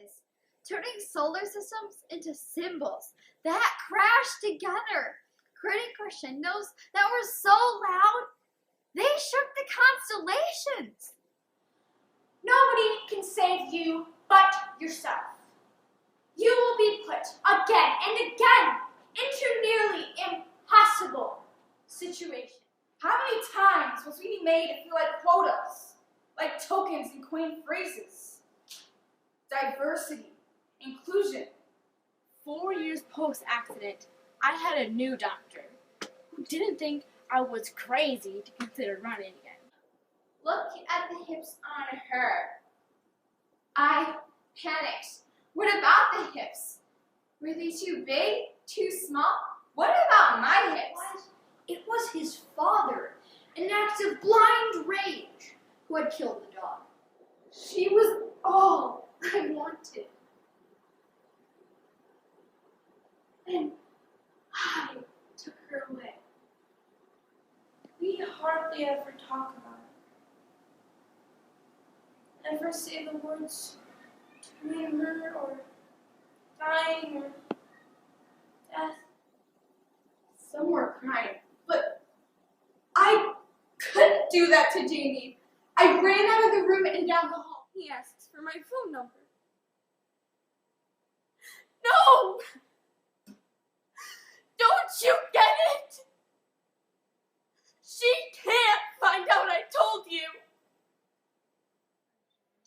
is, turning solar systems into symbols that crash together, creating crescendos that were so loud they shook the constellations. Nobody can save you but yourself. You will be put again and again into nearly impossible situations. How many times must we be made to feel like quotas, like tokens and quaint phrases? Diversity, inclusion. 4 years post-accident, I had a new doctor who didn't think I was crazy to consider running again. Look at the hips on her. I panicked. What about the hips? Were they too big? Too small? What about my hips? What? It was his father, an act of blind rage, who had killed the dog. She was all I wanted. And I took her away. We hardly ever talk about it. Never say the words between her or dying or death. Some were crying, but I couldn't do that to Jamie. I ran out of the room and down the hall. He asks for my phone number. No! Don't you get it? She can't find out I told you.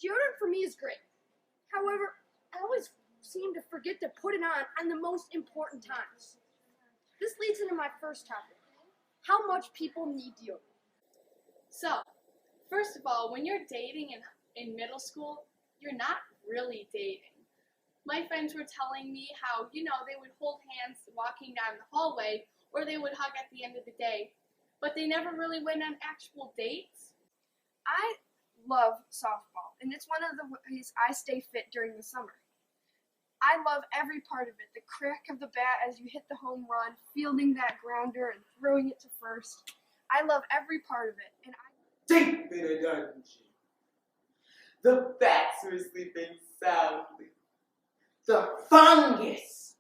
Deodorant for me is great. However, I always seem to forget to put it on the most important times. This leads into my first topic: how much people need deodorant. So, first of all, when you're dating in middle school, you're not really dating. My friends were telling me how, they would hold hands walking down the hallway, or they would hug at the end of the day, but they never really went on actual dates. I love softball, and it's one of the ways I stay fit during the summer. I love every part of it: the crack of the bat as you hit the home run, fielding that grounder, and throwing it to first. I love every part of it, and Deep in a dungeon, the bats were sleeping soundly. The fungus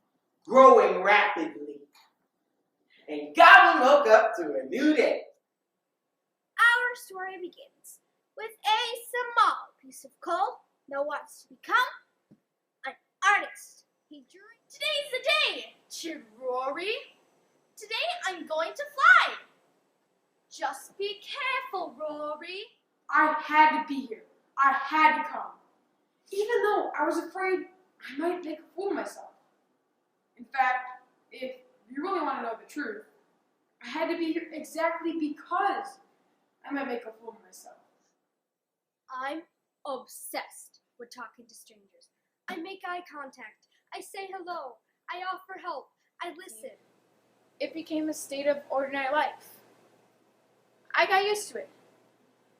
growing rapidly, and Goblin woke up to a new day. Our story begins with a small piece of coal that wants to become an artist. He drew. Today's the day, cheered Rory. Today I'm going to fly. Just be careful, Rory. I had to be here. I had to come. Even though I was afraid I might make a fool of myself. In fact, if you really want to know the truth, I had to be here exactly because I might make a fool of myself. I'm obsessed with talking to strangers. I make eye contact. I say hello. I offer help. I listen. It became a state of ordinary life. I got used to it.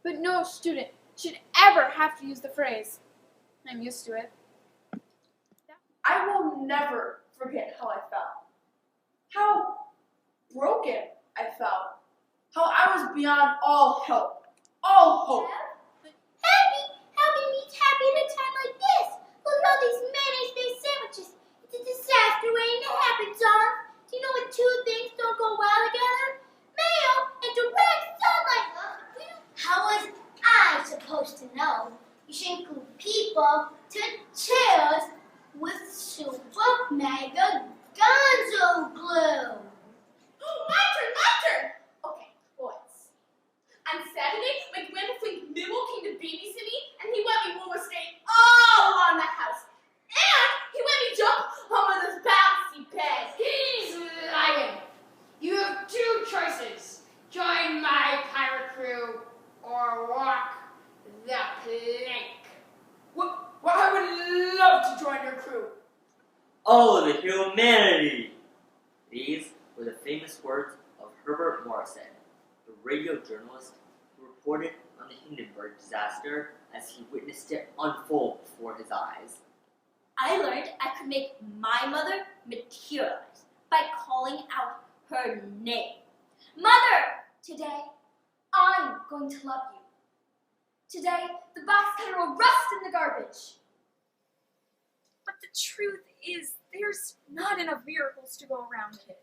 But no student should ever have to use the phrase, "I'm used to it." I will never forget how I felt. How broken I felt. How I was beyond all help. All hope. How can we be happy at a time like this? Look at all these mayonnaise-based sandwiches. It's a disaster waiting to happen, Tom. Do you know what two things don't go well together? Mayo and direct sunlight. How was I supposed to know? You should include people to choose with super mega gonzo glue. My turn! Okay, boys. On Saturday, my grandpa Nibble came to babysit me, and he let me roller skate all around the house. And he let me jump on one of those bouncy pads. He's lying. You have two choices. Join my pirate crew or walk the plank. Well, I would love to join your crew. Oh, the humanity! These were the famous words of Herbert Morrison, the radio journalist who reported on the Hindenburg disaster as he witnessed it unfold before his eyes. I learned I could make my mother materialize by calling out her name. Mother! Today, I'm going to love you. Today, the box cutter will rust in the garbage. truth is, there's not enough miracles to go around, kid.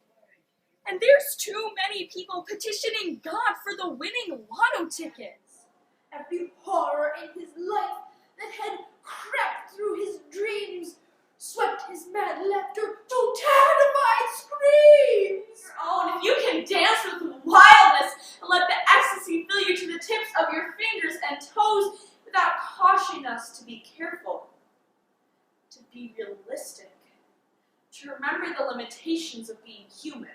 And there's too many people petitioning God for the winning lotto tickets. Every horror in his life that had crept through his dreams swept his mad laughter to terrified screams. Oh, and if you can dance with wildness and let the ecstasy fill you to the tips of your fingers and toes without cautioning us to be careful, to be realistic, to remember the limitations of being human,